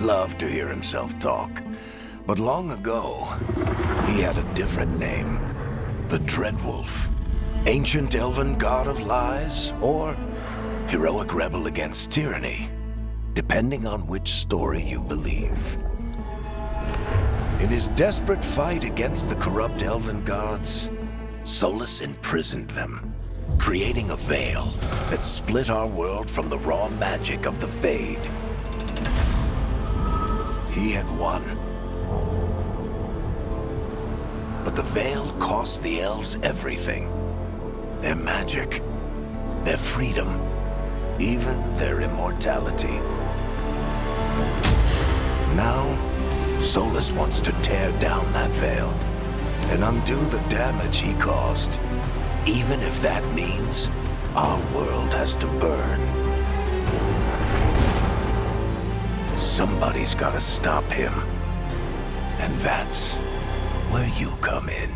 loved to hear himself talk. But long ago, he had a different name. The Dreadwolf. Ancient elven god of lies, or heroic rebel against tyranny, depending on which story you believe. In his desperate fight against the corrupt elven gods, Solus imprisoned them, creating a veil that split our world from the raw magic of the Fade. He had won. But the veil cost the elves everything. Their magic, their freedom, even their immortality. Now, Solus wants to tear down that veil and undo the damage he caused, even if that means our world has to burn. Somebody's gotta stop him, and that's where you come in.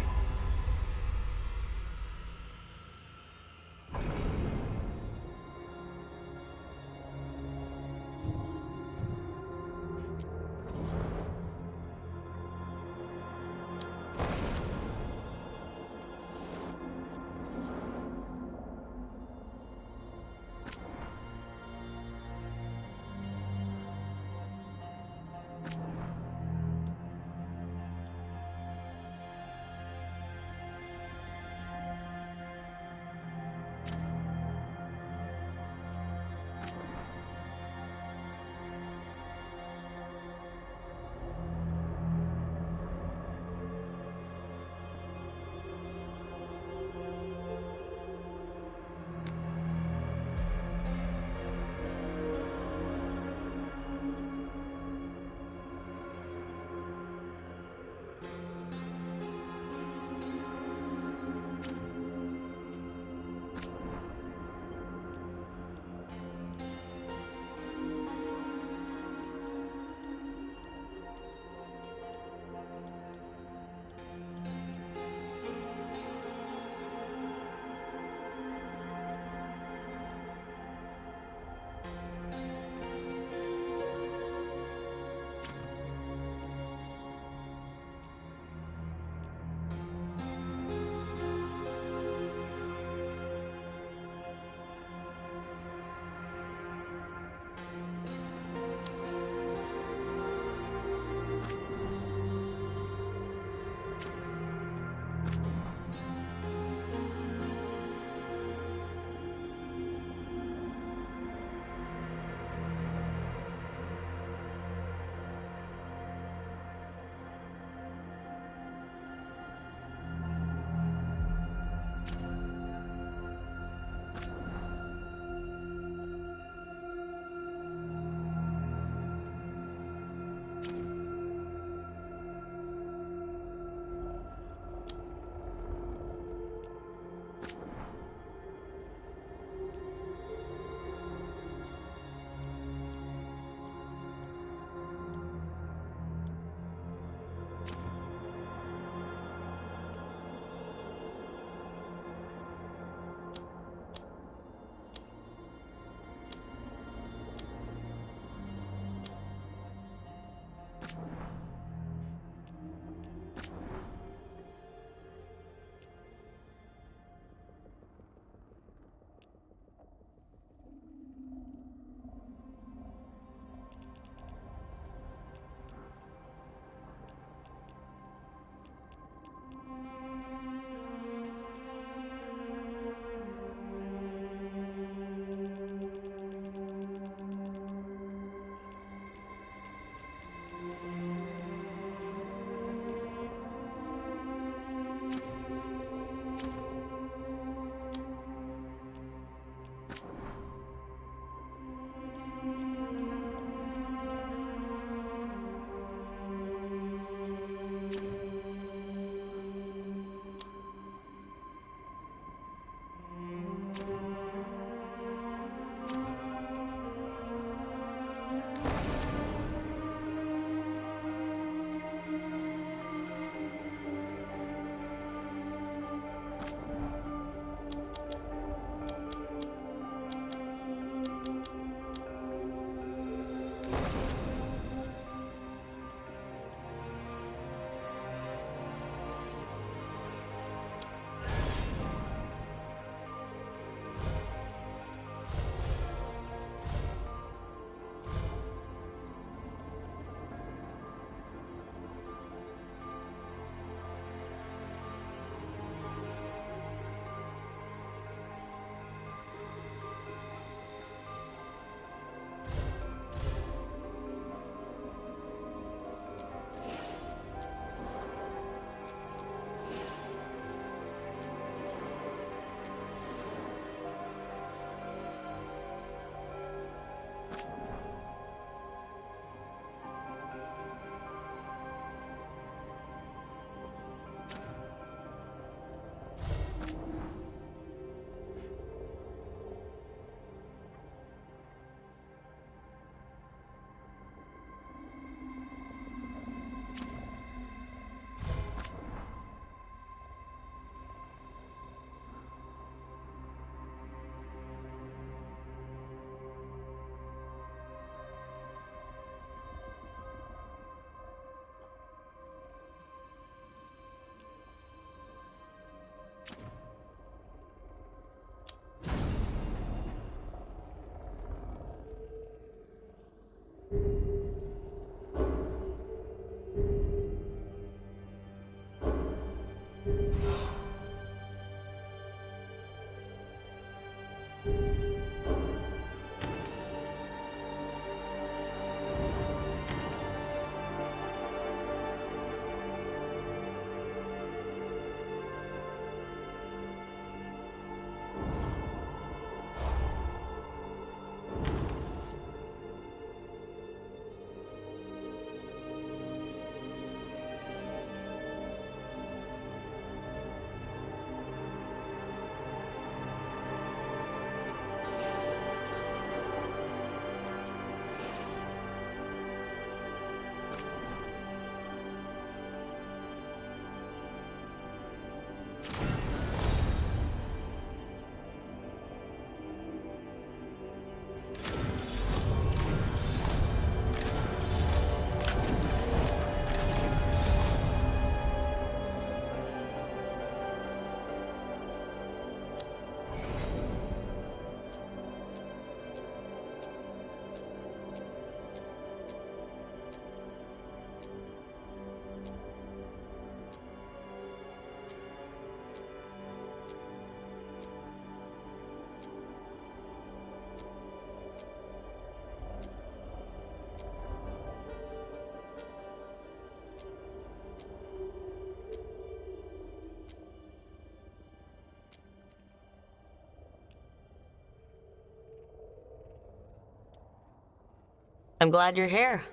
I'm glad you're here.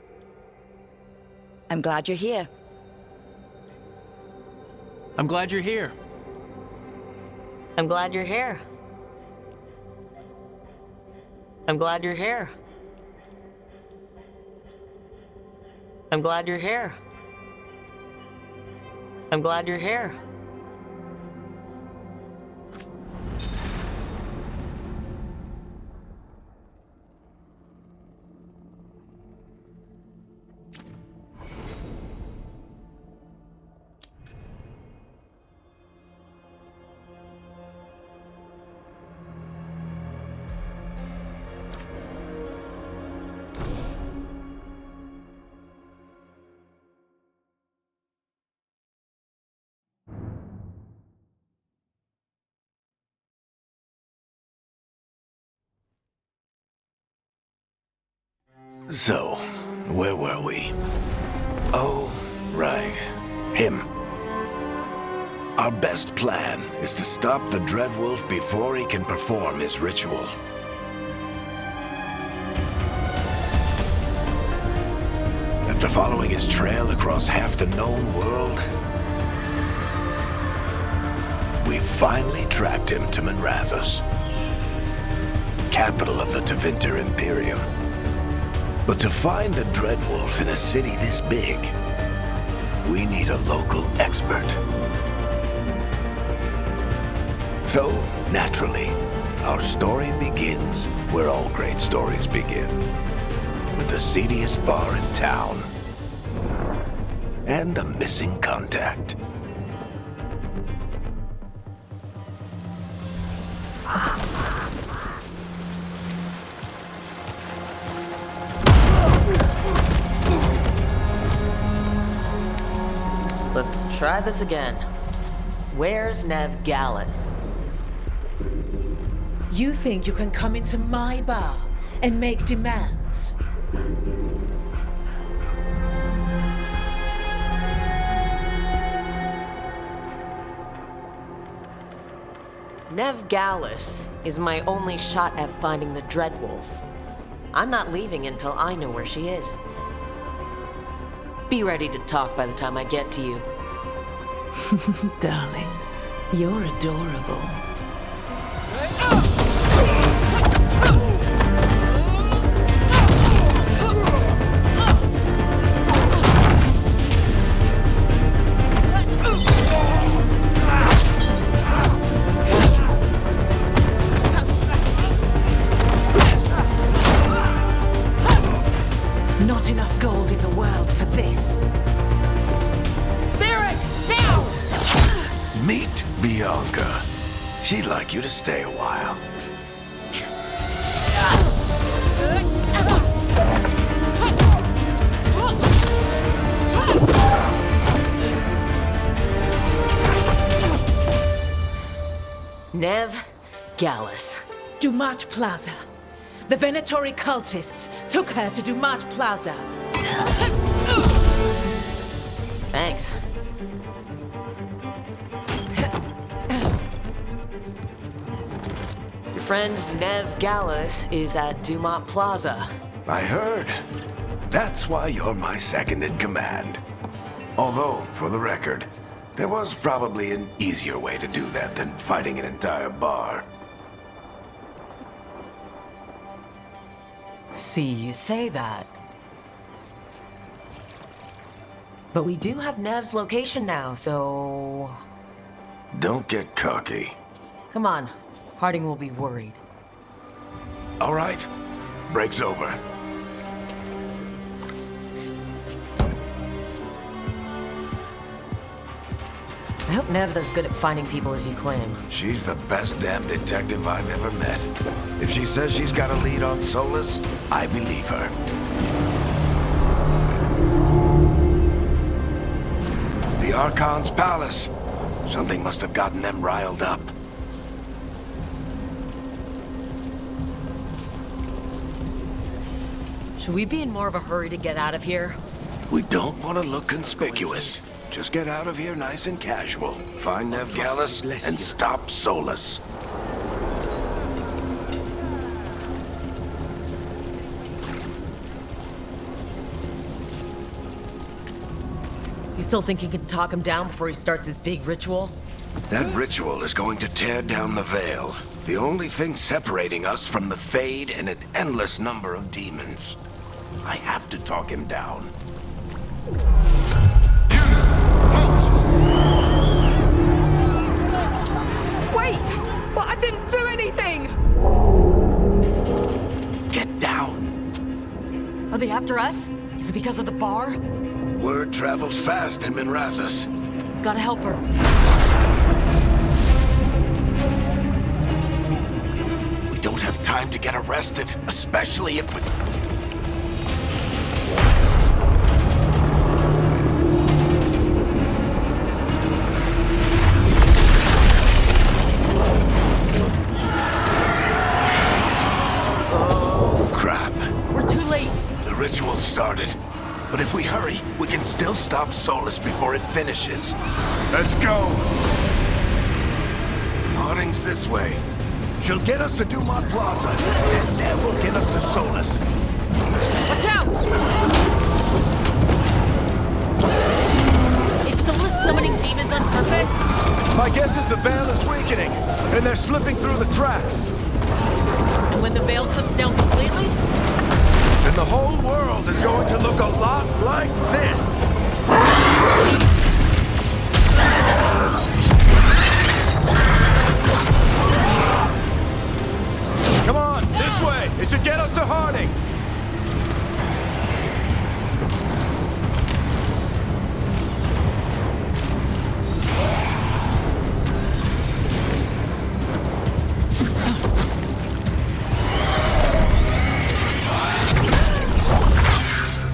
I'm glad you're here. I'm glad you're here. I'm glad you're here. I'm glad you're here. I'm glad you're here. I'm glad you're here. So, where were we? Oh, right. Him. Our best plan is to stop the Dreadwolf before he can perform his ritual. After following his trail across half the known world, we finally tracked him to Manrathus, capital of the Tevinter Imperium. But to find the Dreadwolf in a city this big, we need a local expert. So, naturally, our story begins where all great stories begin, with the seediest bar in town and a missing contact. Let's try this again. Where's Nev Gallus? You think you can come into my bar and make demands? Nev Gallus is my only shot at finding the Dreadwolf. I'm not leaving until I know where she is. Be ready to talk by the time I get to you. Darling, you're adorable. Not enough gold in the world for this. Meet Bianca. She'd like you to stay a while. Nev Gallus. Dumat Plaza. The Venatori cultists took her to Dumat Plaza. Thanks. Your friend Nev Gallus is at Dumont Plaza. I heard. That's why you're my second in command. Although, for the record, there was probably an easier way to do that than fighting an entire bar. See, you say that. But we do have Nev's location now, so... Don't get cocky. Come on. Harding will be worried. All right. Break's over. I hope Nev's as good at finding people as you claim. She's the best damn detective I've ever met. If she says she's got a lead on Solus, I believe her. The Archon's palace. Something must have gotten them riled up. Should we be in more of a hurry to get out of here? We don't want to look conspicuous. Just get out of here nice and casual. Find Nev Gallus and stop Solus. You still think you can talk him down before he starts his big ritual? That ritual is going to tear down the Veil. The only thing separating us from the Fade and an endless number of demons. I have to talk him down. Wait! But I didn't do anything! Get down! Are they after us? Is it because of the bar? Word travels fast in Minrathous. We've gotta help her. We don't have time to get arrested, especially if we... Oh, crap. We're too late. The ritual started. But if we hurry, we can still stop Solus before it finishes. Let's go! Harding's this way. She'll get us to Dumont Plaza, and Nev will get us to Solus. Watch out! Is Solus summoning demons on purpose? My guess is the Veil is weakening, and they're slipping through the cracks. And when the veil comes down completely? And the whole world is going to look a lot like this. Come on, this way. It should get us to Harding.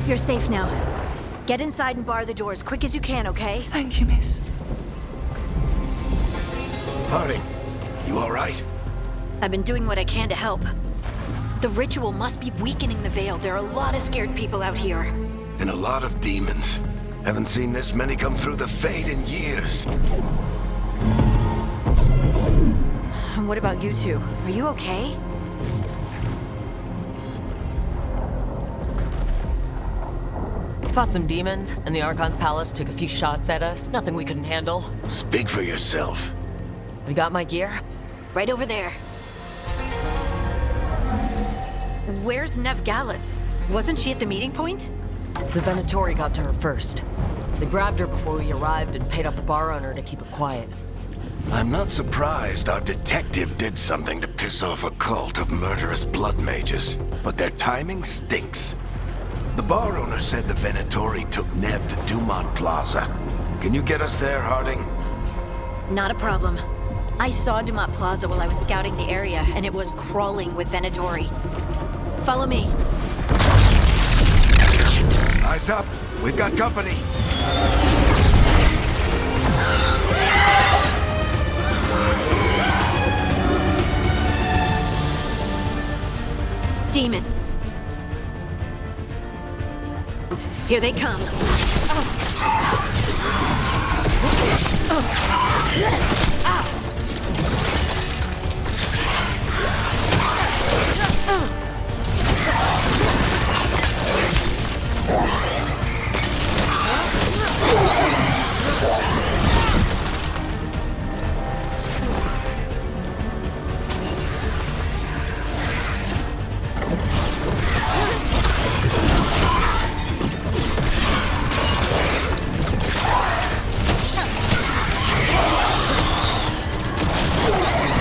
You're safe now. Get inside and bar the doors quick as you can, okay? Thank you, miss. Harding, you all right? I've been doing what I can to help. The ritual must be weakening the Veil. There are a lot of scared people out here. And a lot of demons. Haven't seen this many come through the Fade in years. And what about you two? Are you okay? Fought some demons, and the Archon's palace took a few shots at us. Nothing we couldn't handle. Speak for yourself. We got my gear? Right over there. Where's Nev Gallus? Wasn't she at the meeting point? The Venatori got to her first. They grabbed her before we arrived and paid off the bar owner to keep it quiet. I'm not surprised our detective did something to piss off a cult of murderous blood mages, but their timing stinks. The bar owner said the Venatori took Nev to Dumont Plaza. Can you get us there, Harding? Not a problem. I saw Dumont Plaza while I was scouting the area, and it was crawling with Venatori. Follow me. Eyes up. We've got company. Demon. Here they come.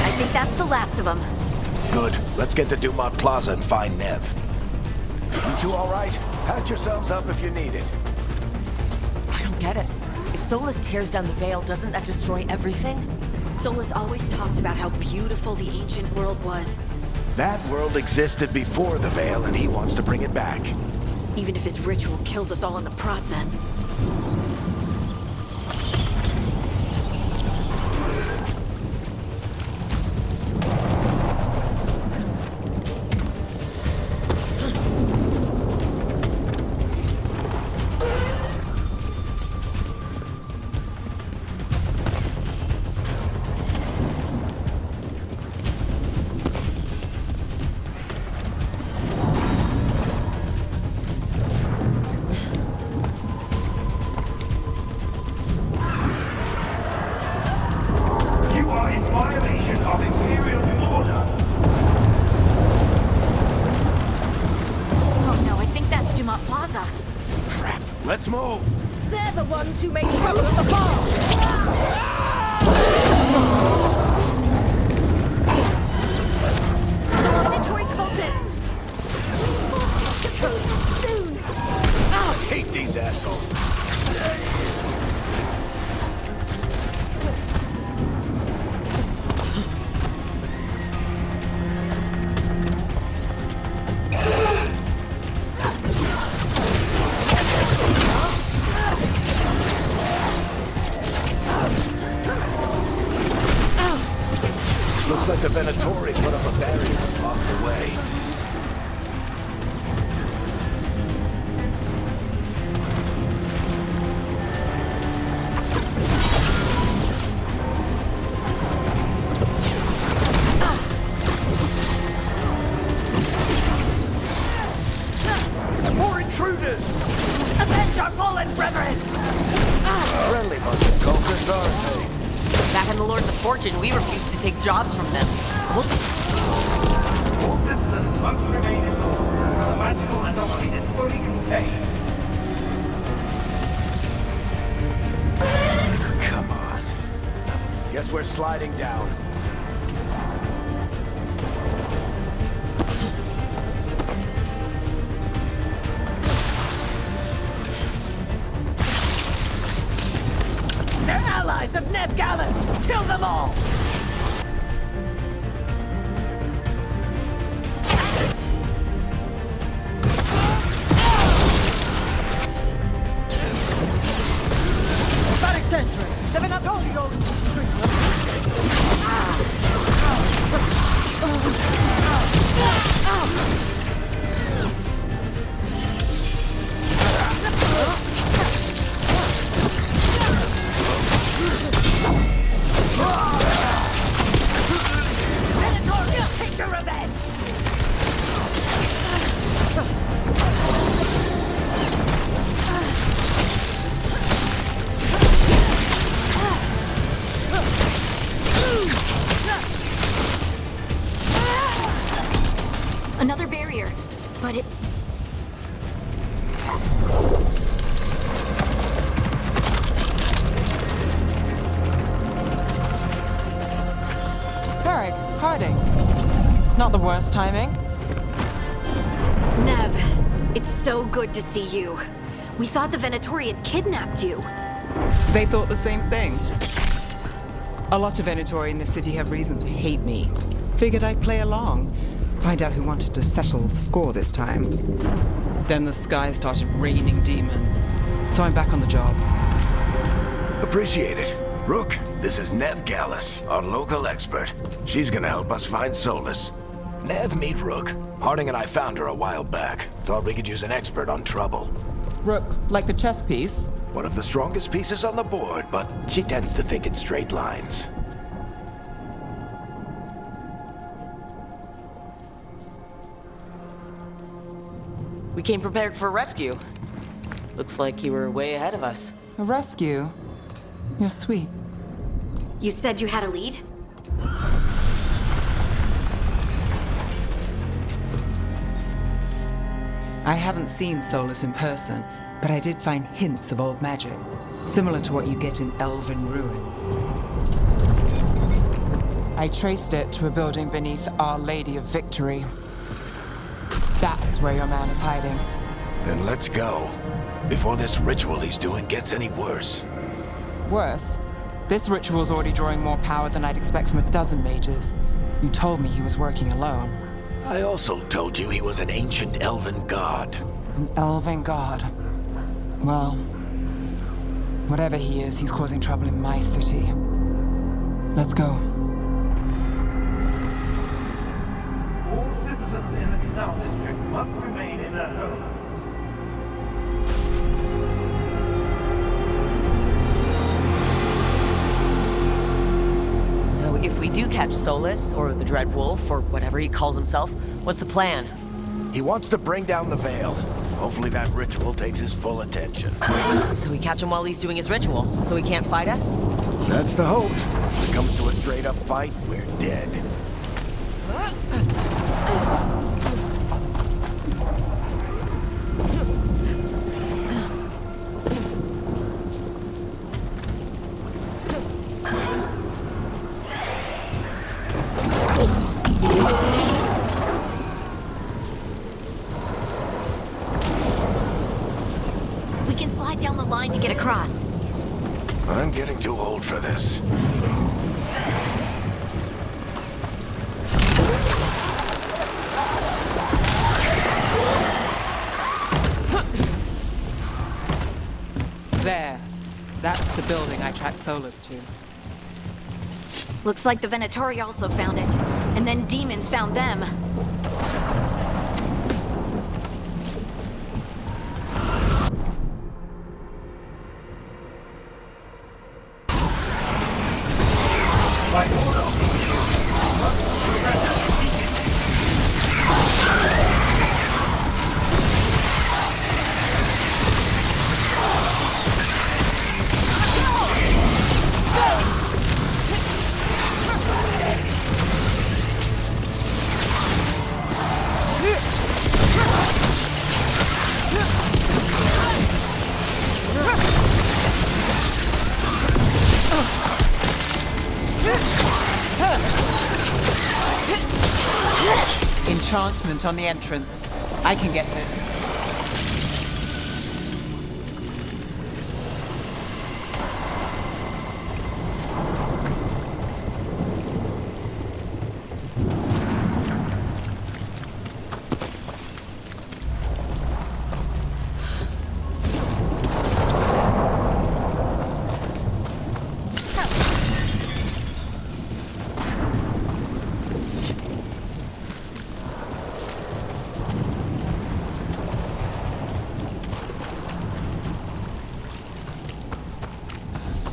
I think that's the last of them. Good. Let's get to Dumont Plaza and find Nev. You two all right? Patch yourselves up if you need it. I don't get it. If Solus tears down the Veil, doesn't that destroy everything? Solus always talked about how beautiful the ancient world was. That world existed before the Veil, and he wants to bring it back. Even if his ritual kills us all in the process. Crap. Let's move. They're the ones who made trouble at the bar! Mandatory cultists! Soon! I hate these assholes. Looks like the Venatori put up a barrier and blocked the way. More intruders! Avenge our fallen brethren! Friendly bunch of cultists, aren't they? Back in the Lords of Fortune, we refused to take jobs from them. All citizens must remain indoors until the magical anomaly is fully contained. Come on. Guess we're sliding down. They're allies of Ned Gallus! Kill them all! Very dangerous! The Venatori take your revenge! Another barrier, but it... Varric, hiding. Not the worst timing. Nev, it's so good to see you. We thought the Venatori had kidnapped you. They thought the same thing. A lot of Venatori in the city have reason to hate me. Figured I'd play along. Find out who wanted to settle the score this time. Then the sky started raining demons. So I'm back on the job. Appreciate it. Rook, this is Nev Gallus, our local expert. She's gonna help us find Solus. Nev, meet Rook. Harding and I found her a while back. Thought we could use an expert on trouble. Rook, like the chess piece? One of the strongest pieces on the board, but she tends to think in straight lines. We came prepared for a rescue. Looks like you were way ahead of us. A rescue? You're sweet. You said you had a lead? I haven't seen Solus in person, but I did find hints of old magic, similar to what you get in elven ruins. I traced it to a building beneath Our Lady of Victory. That's where your man is hiding. Then let's go. Before this ritual he's doing gets any worse. Worse, this ritual's already drawing more power than I'd expect from a dozen mages. You told me he was working alone. I also told you he was an ancient elven god. An elven god. Well, whatever he is, he's causing trouble in my city. Let's go. All citizens in the Canal District must remain in their homes. So if we do catch Solus, or the Dread Wolf, or whatever he calls himself, what's the plan? He wants to bring down the Veil. Hopefully that ritual takes his full attention. So we catch him while he's doing his ritual, so he can't fight us? That's the hope. If it comes to a straight-up fight, we're dead. can slide down the line to get across. I'm getting too old for this. There. That's the building I tracked Solus to. Looks like the Venatori also found it. And then demons found them. Enchantment on the entrance. I can get it.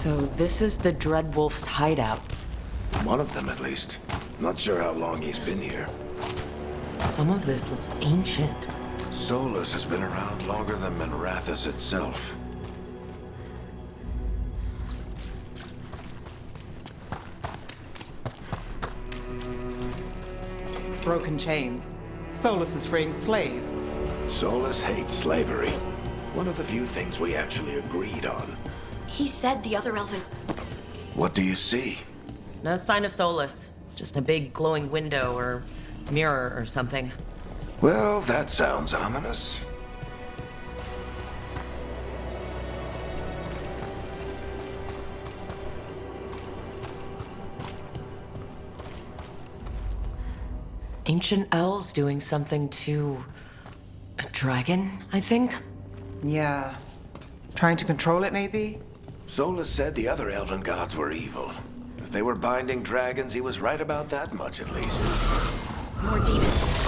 So this is the Dreadwolf's hideout. One of them, at least. Not sure how long he's been here. Some of this looks ancient. Solus has been around longer than Minrathous itself. Broken chains. Solus is freeing slaves. Solus hates slavery. One of the few things we actually agreed on. He said the other elven... What do you see? No sign of Solus. Just a big glowing window or mirror or something. Well, that sounds ominous. Ancient elves doing something to a dragon, I think? Yeah. Trying to control it, maybe? Solus said the other elven gods were evil. If they were binding dragons, he was right about that much, at least. More demons.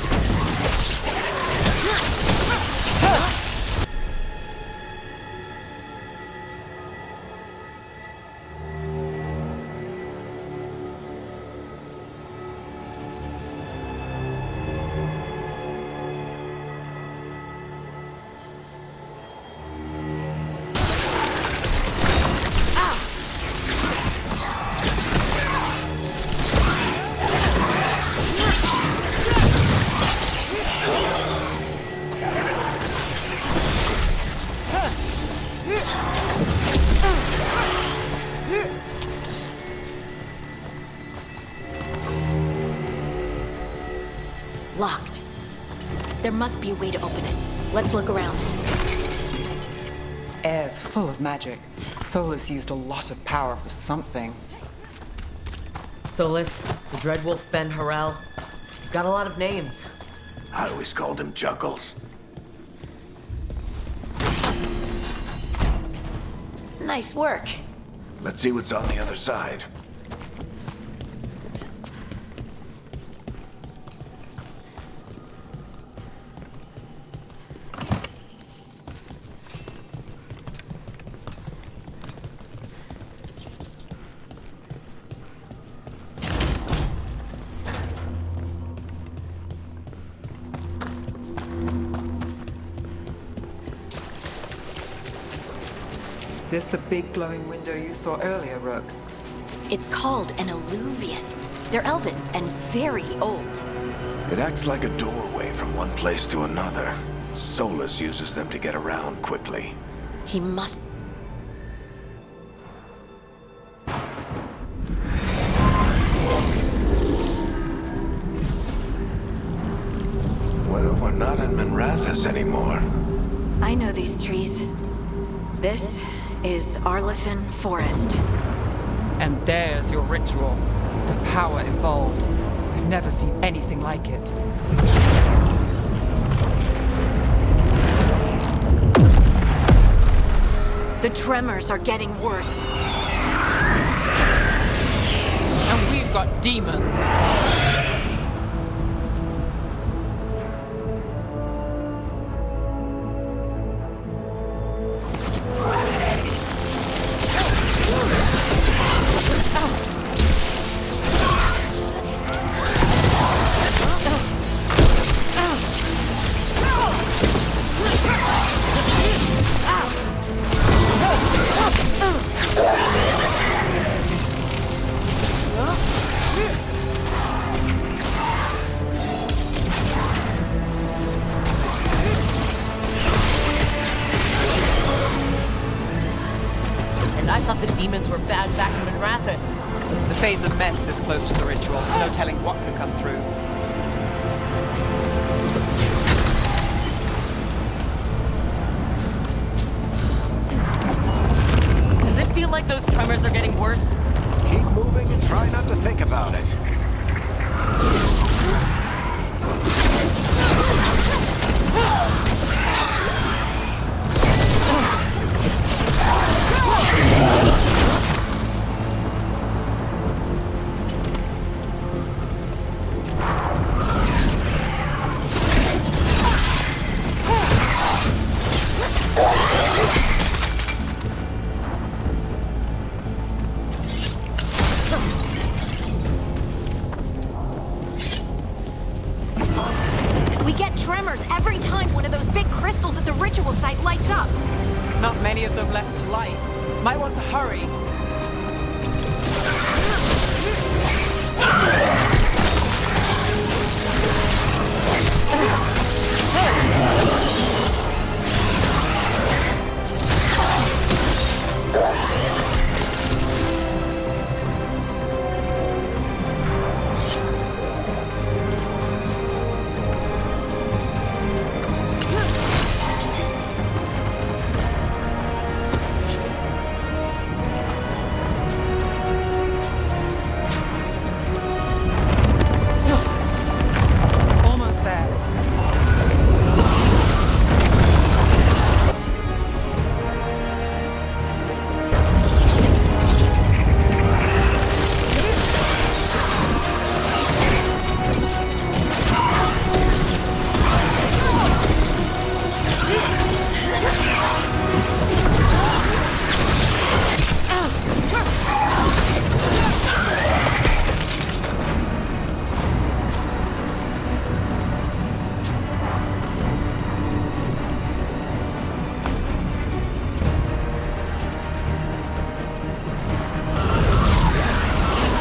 Locked. There must be a way to open it. Let's look around. Air's full of magic. Solus used a lot of power for something. Solus, the Dreadwolf Fen Harel. He's got a lot of names. I always called him Chuckles. Nice work. Let's see what's on the other side. This the big glowing window you saw earlier, Rook? It's called an alluvian. They're elven and very old. It acts like a doorway from one place to another. Solus uses them to get around quickly. He must... Well, we're not in Minrathous anymore. I know these trees. This is Arlethan Forest. And there's your ritual. The power involved. I've never seen anything like it. The tremors are getting worse. And we've got demons. I thought the demons were bad back in Rathus. The Fade's a mess this close to the ritual. No telling what can come through. Does it feel like those tremors are getting worse? Keep moving and try not to think about it. We get tremors every time one of those big crystals at the ritual site lights up. Not many of them left to light. Might want to hurry. Almost there.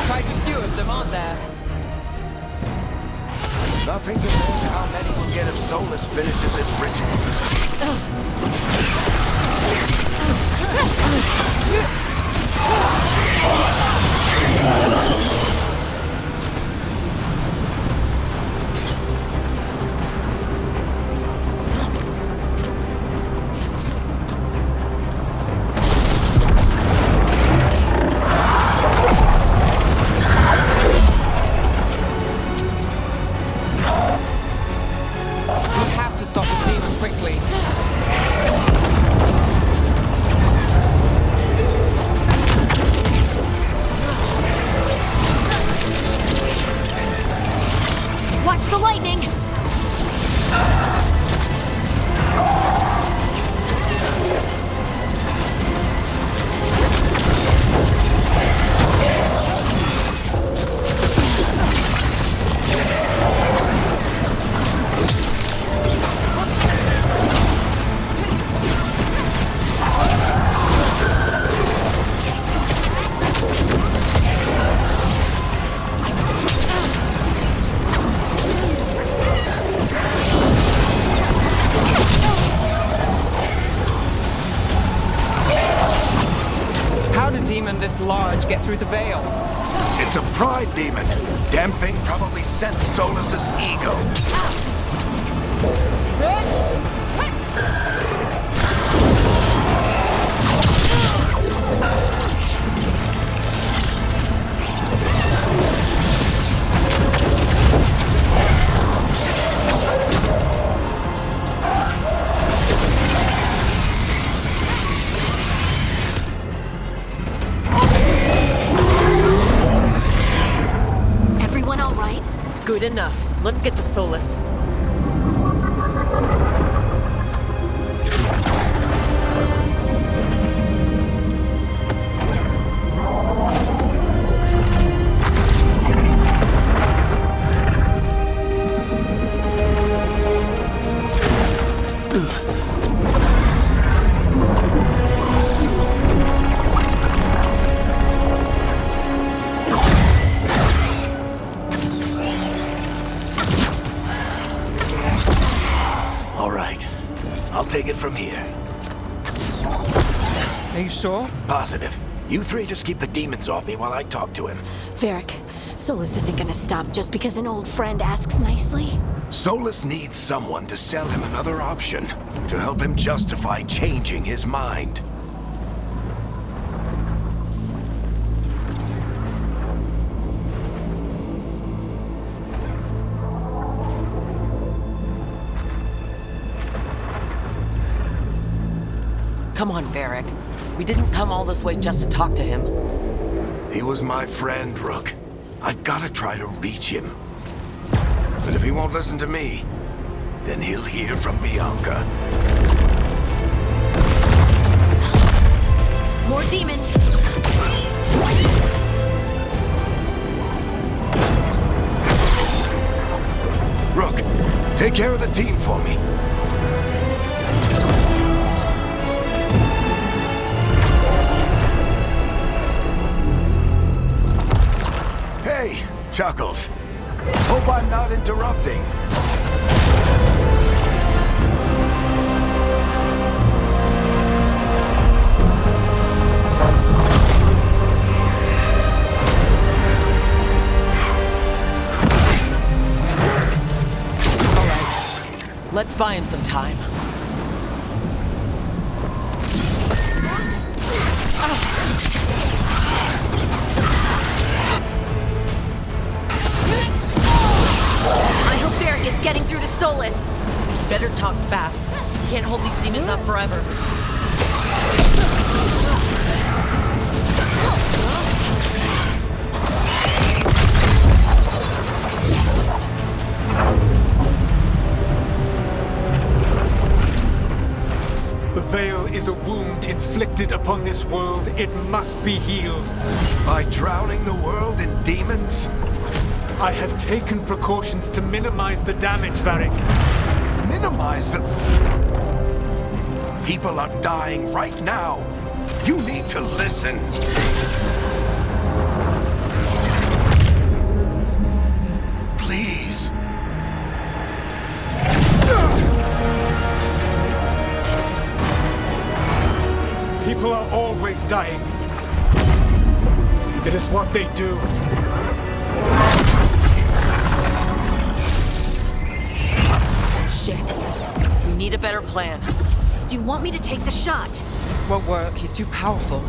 Quite a few of them, aren't there? Nothing compared to how many we'll get if Solus finishes this ritual. We have to stop this demon quickly. Watch the lightning! How did a demon this large get through the veil? It's a pride demon. Damn thing probably sensed Solus's ego. enough. Let's get to Solus. All right. I'll take it from here. Are you sure? Positive. You three just keep the demons off me while I talk to him. Varric, Solus isn't gonna stop just because an old friend asks nicely. Solus needs someone to sell him another option, to help him justify changing his mind. Come on, Varric. We didn't come all this way just to talk to him. He was my friend, Rook. I've gotta try to reach him. But if he won't listen to me, then he'll hear from Bianca. More demons! Rook, take care of the team for me. Hey, Chuckles. Hope I'm not interrupting. Let's buy him some time. I hope Varric is getting through to Solus. Better talk fast. Can't hold these demons up forever. The Veil is a wound inflicted upon this world. It must be healed. By drowning the world in demons? I have taken precautions to minimize the damage, Varric. Minimize the... People are dying right now. You need to listen. Please. People are always dying. It is what they do. Shit. We need a better plan. Do you want me to take the shot? Won't work. He's too powerful.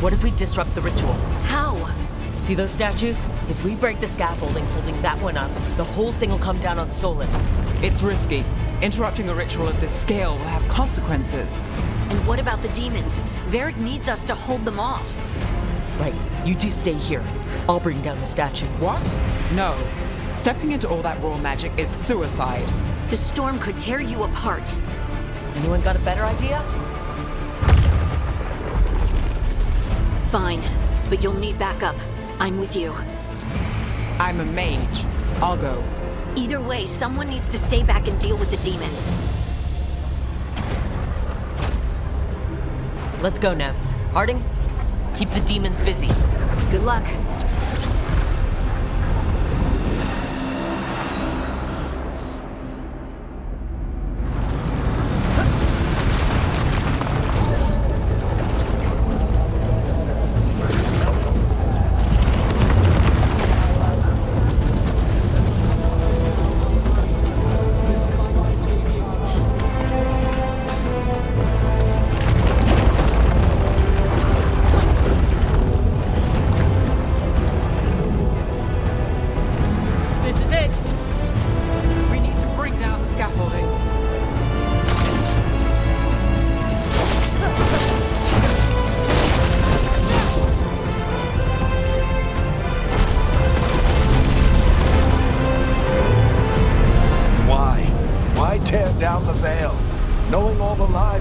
What if we disrupt the ritual? How? See those statues? If we break the scaffolding holding that one up, the whole thing will come down on Solus. It's risky. Interrupting a ritual of this scale will have consequences. And what about the demons? Varric needs us to hold them off. Right, you two stay here. I'll bring down the statue. What? No. Stepping into all that raw magic is suicide. The storm could tear you apart. Anyone got a better idea? Fine, but you'll need backup. I'm with you. I'm a mage. I'll go. Either way, someone needs to stay back and deal with the demons. Let's go, Nev. Harding, keep the demons busy. Good luck.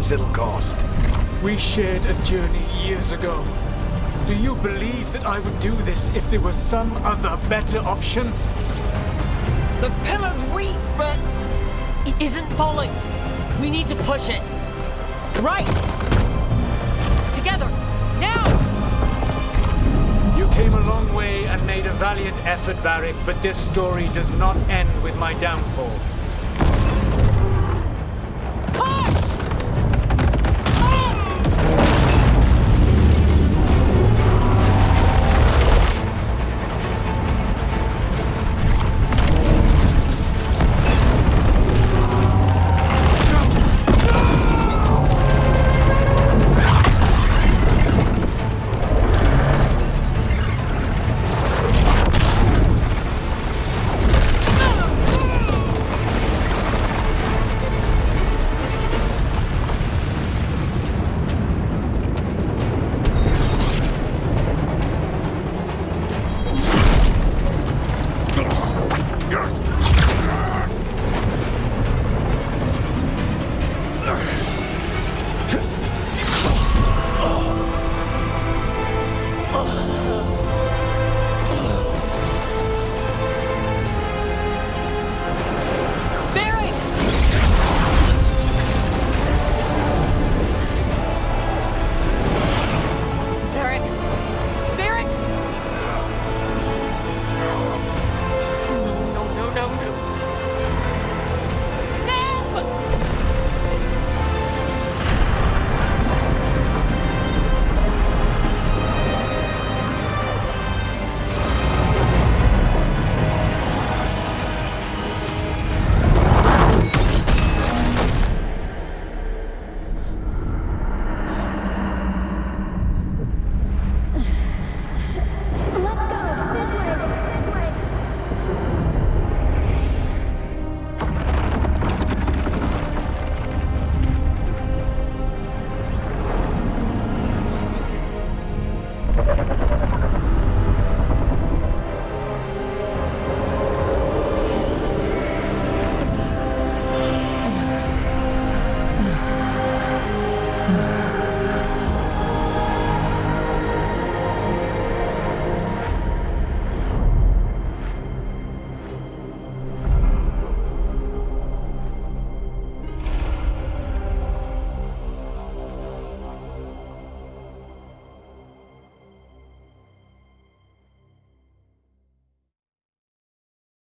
price it'll cost. We shared a journey years ago. Do you believe that I would do this if there was some other better option? The pillar's weak, but it isn't falling. We need to push it. Right! Together! Now! You came a long way and made a valiant effort, Varric, but this story does not end with my downfall.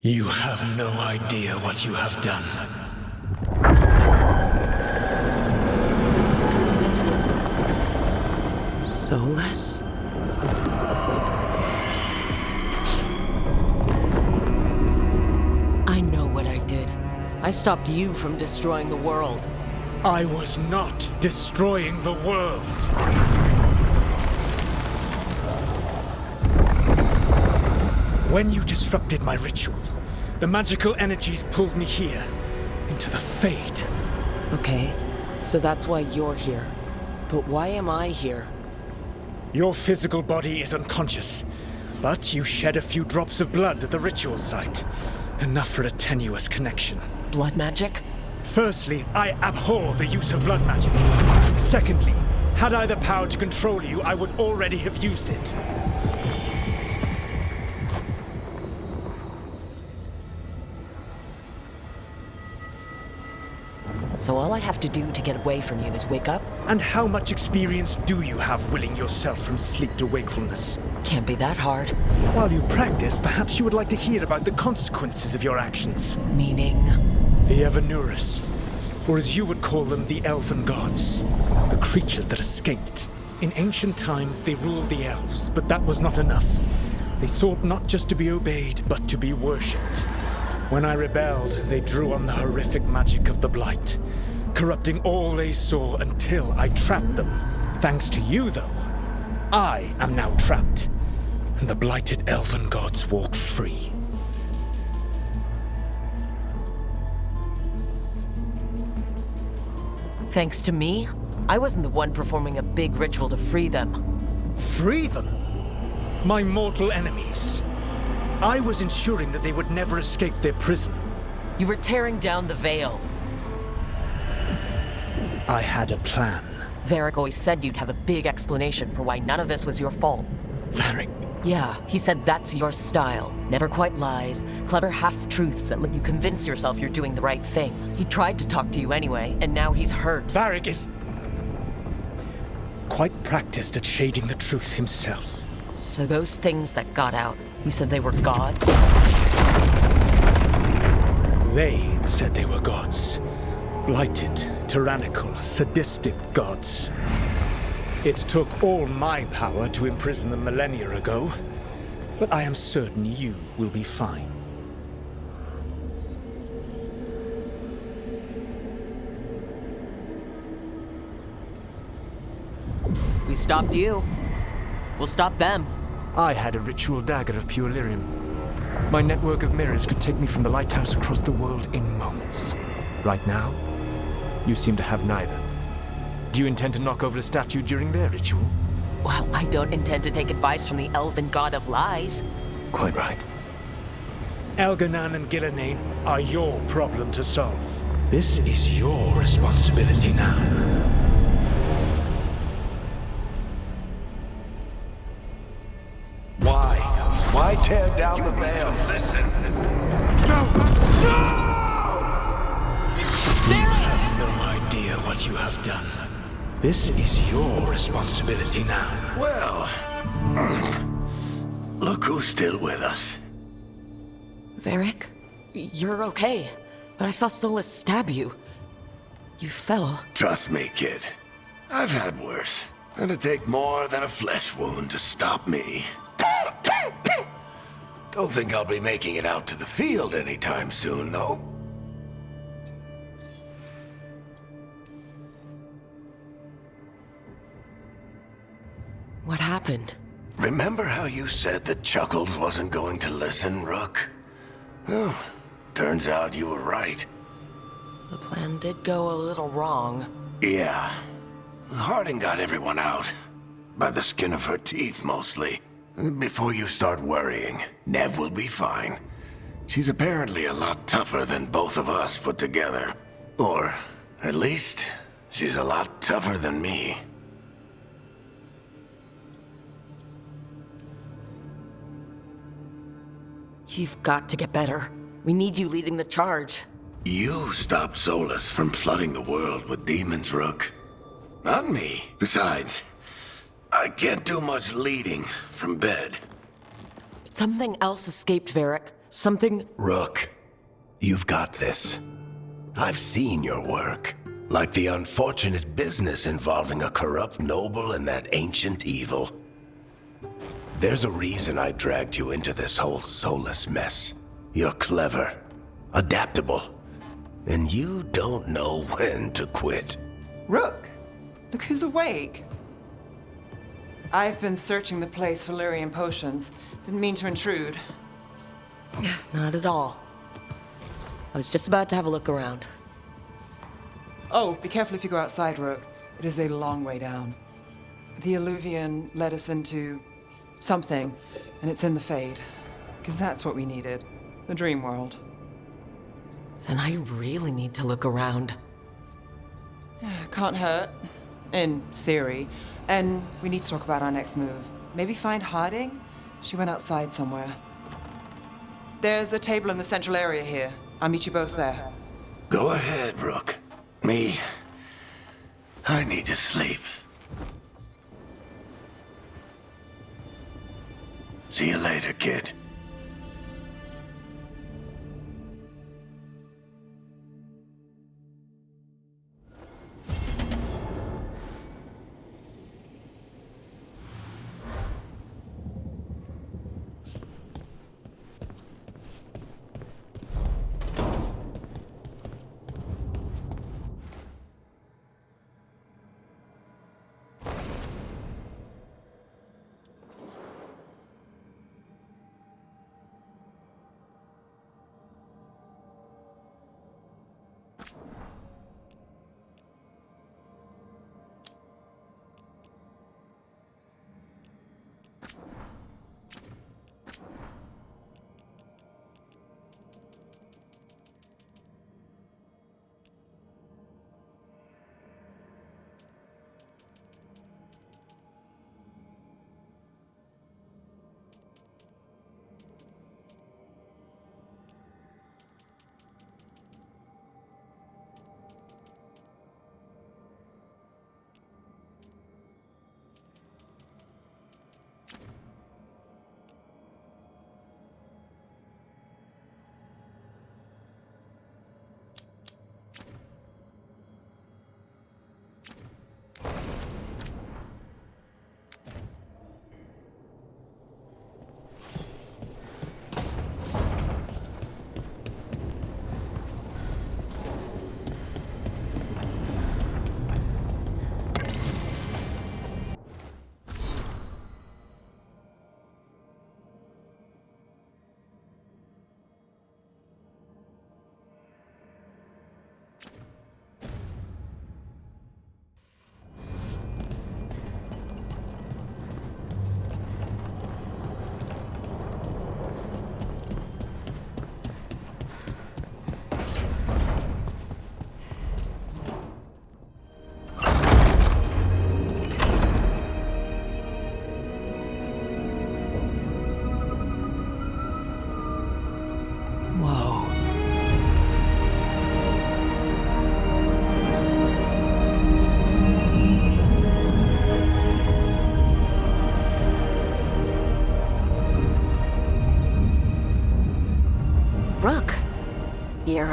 You have no idea what you have done. Soulless? I know what I did. I stopped you from destroying the world. I was not destroying the world. When you disrupted my ritual, the magical energies pulled me here, into the Fade. Okay, so that's why you're here. But why am I here? Your physical body is unconscious, but you shed a few drops of blood at the ritual site. Enough for a tenuous connection. Blood magic? Firstly, I abhor the use of blood magic. Secondly, had I the power to control you, I would already have used it. So all I have to do to get away from you is wake up? And how much experience do you have willing yourself from sleep to wakefulness? Can't be that hard. While you practice, perhaps you would like to hear about the consequences of your actions. Meaning? The Evanurus, or as you would call them, the Elven Gods. The creatures that escaped. In ancient times, they ruled the elves, but that was not enough. They sought not just to be obeyed, but to be worshipped. When I rebelled, they drew on the horrific magic of the Blight, corrupting all they saw until I trapped them. Thanks to you, though, I am now trapped, and the blighted Elven Gods walk free. Thanks to me? I wasn't the one performing a big ritual to free them. Free them? My mortal enemies. I was ensuring that they would never escape their prison. You were tearing down the veil. I had a plan. Varric always said you'd have a big explanation for why none of this was your fault. Varric. Yeah, he said that's your style. Never quite lies, clever half-truths that let you convince yourself you're doing the right thing. He tried to talk to you anyway, and now he's hurt. Varric is quite practiced at shading the truth himself. So those things that got out, you said they were gods? They said they were gods. Blighted, tyrannical, sadistic gods. It took all my power to imprison them millennia ago, but I am certain you will be fine. We stopped you. We'll stop them. I had a ritual dagger of pure lyrium. My network of mirrors could take me from the lighthouse across the world in moments. Right now, you seem to have neither. Do you intend to knock over a statue during their ritual? Well, I don't intend to take advice from the elven god of lies. Quite right. Elganan and Gillenane are your problem to solve. This is your responsibility now. Why tear down the veil? Listen. You have no idea what you have done. This is your responsibility now. Well, look who's still with us. Varric, you're okay. But I saw Solus stab you. You fell. Trust me, kid. I've had worse. It'd take more than a flesh wound to stop me. Don't think I'll be making it out to the field anytime soon, though. What happened? Remember how you said that Chuckles wasn't going to listen, Rook? Well, turns out you were right. The plan did go a little wrong. Yeah. Harding got everyone out. By the skin of her teeth, mostly. Before you start worrying, Nev will be fine. She's apparently a lot tougher than both of us put together. Or, at least, she's a lot tougher than me. You've got to get better. We need you leading the charge. You stopped Solus from flooding the world with demons, Rook. Not me. Besides, I can't do much leading from bed. Something else escaped, Varric. Something... Rook, you've got this. I've seen your work. Like the unfortunate business involving a corrupt noble and that ancient evil. There's a reason I dragged you into this whole Solus mess. You're clever, adaptable, and you don't know when to quit. Rook, look who's awake. I've been searching the place for lyrium potions. Didn't mean to intrude. Not at all. I was just about to have a look around. Oh, be careful if you go outside, Rook. It is a long way down. The Alluvian led us into something, and it's in the Fade. Because that's what we needed. The dream world. Then I really need to look around. Can't hurt. In theory. And we need to talk about our next move. Maybe find Harding? She went outside somewhere. There's a table in the central area here. I'll meet you both there. Go ahead, Rook. Me, I need to sleep. See you later, kid.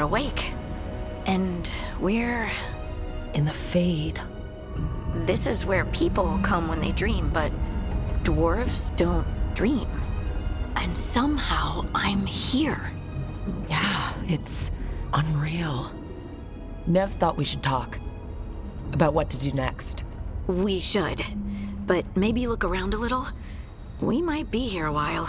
awake. And we're... In the Fade. This is where people come when they dream, but dwarves don't dream. And somehow I'm here. Yeah, it's unreal. Nev thought we should talk about what to do next. We should. But maybe look around a little. We might be here a while.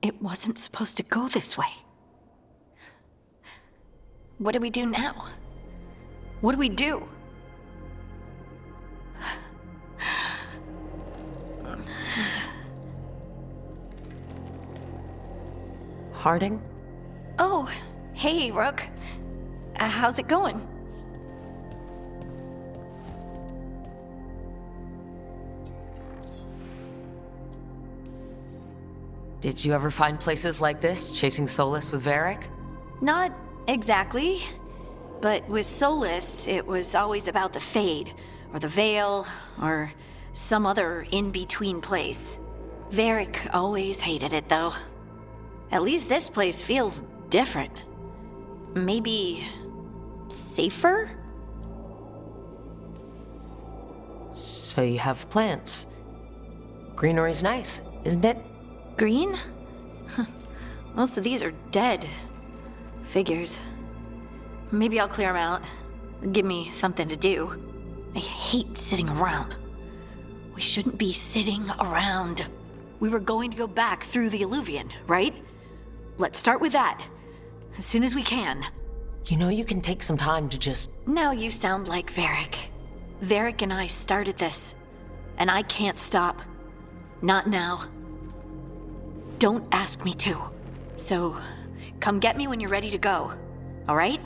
It wasn't supposed to go this way. What do we do now? What do we do? Harding? Oh, hey, Rook. How's it going? Did you ever find places like this, chasing Solus with Varric? Not exactly. But with Solus, it was always about the Fade, or the Veil, or some other in-between place. Varric always hated it, though. At least this place feels different. Maybe... safer? So you have plants. Greenery's nice, isn't it? Green? Most of these are dead. Figures. Maybe I'll clear them out. Give me something to do. I hate sitting around. We shouldn't be sitting around. we were going to go back through the Illuvian, right? Let's start with that. As soon as we can. You know you can take some time to just... Now you sound like Varric. Varric and I started this. And I can't stop. Not now. Don't ask me to. So, come get me when you're ready to go. All right?